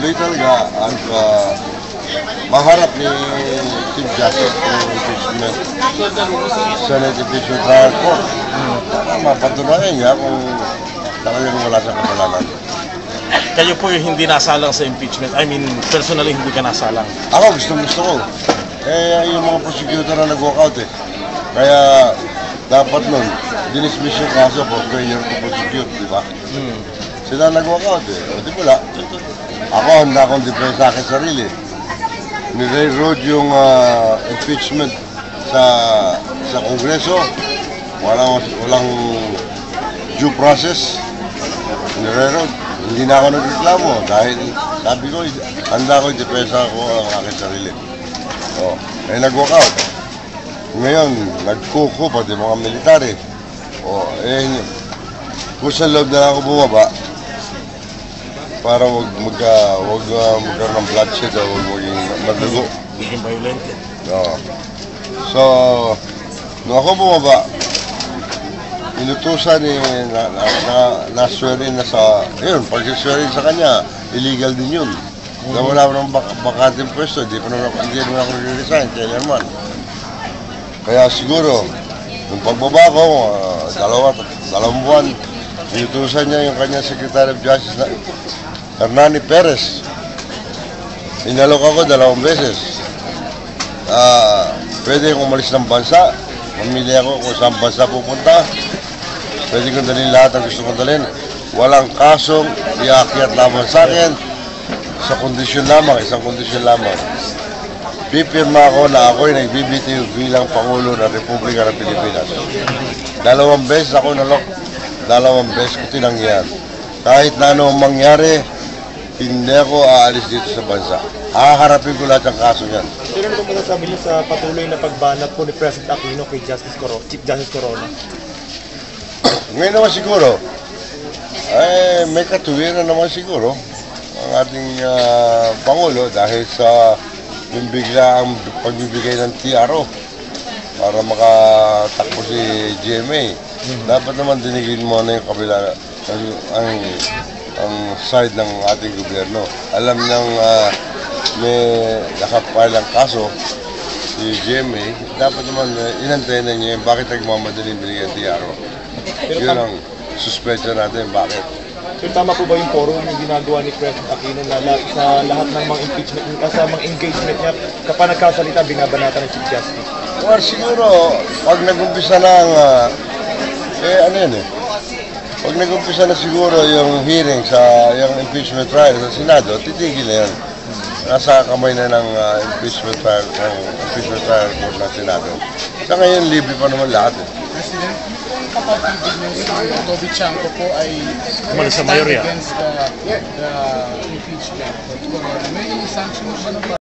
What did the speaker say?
tuloy talaga ang maharap ni Chief Justice ng impeachment, Senate Impeachment Trial Court. Mapatunayan niya kung talagang wala siyang kasalanan. Kayo po yung hindi nasalang sa impeachment. I mean, personally, hindi ka nasalang. Ako, gusto ko. Yung mga prosecutor na nag-walkout eh. Kaya, dapat nun, dinismiss yung kaso for failure to prosecute, di ba? Sila nag-walkout eh. O, di wala. Ako, handa akong defense sa akin sarili. Nire-road yung impeachment sa Kongreso. Walang due process. Nire-road. Hindi na ako nagreklamo dahil sabi ko, handa ko i-depensa ko ang aking sarili. O, nag-walkout. Ngayon, nagkuko pati mga military. O, kung sa loob na lang ako bumaba, para wag magkaroon ng bloodshed o wag maging madugo. Maging violent. Oo. So, nung ako bumaba, inutusan ni na-swearin na sa, yun, pag-swearin sa kanya, illegal din yun. Na wala mo ng bakating pwesto, hindi naman ako resign, kailanman. Kaya siguro, nung pagbaba ko, dalawang buwan, inutusan niya yung kanya Secretary of Justice na Hernani Perez. Inalok ako 2 beses. Pwede kong umalis ng bansa, mamili ako kung saan bansa pupunta. Pwede kong dalhin lahat ang gusto kong dalhin. Walang kasong iakyat laban sa akin sa kondisyon lamang, isang kondisyon lamang. Pipirma ako na ako'y nagbibitiw bilang Pangulo ng Republika ng Pilipinas. 2 beses ako nalok, 2 beses ko tinanggihan. Kahit na anong mangyari, hindi ako aalis dito sa bansa. Haharapin ko lahat ng kaso niyan. Sino naman masasabi niyo sa patuloy na pagbanat po ni President Aquino kay Chief Justice Corona? Ngayon naman siguro, may katuwiran naman siguro ang ating Pangulo dahil sa yung biglaang pagbibigay ng TRO para makatakbo si GMA. Dapat naman dinigin mo na yung kabila, ang side ng ating gobyerno. Alam niyang may nakapile ang kaso si GMA, dapat naman inantayin na niya bakit nagmamadaling binigyan TRO. Yun ang suspensyon natin, bakit? So tama po ba yung forum yung ginagawa ni President Aquino na sa lahat ng mga impeachment, sa mga engagement niya, kapag nagkasalita, binabanatan ng Chief Justice? Or siguro, pag nag-umpisa na pag nag-umpisa na siguro yung hearing yung impeachment trial sa Senado, titigil na yan. Nasa kamay na ng impeachment trial court ng Senado. Sa ngayon, libre pa naman lahat eh. President, yung kapatid niyo si Toby Chanco po ay umalis sa mayorya against the impeachment. May sanction ba na ba?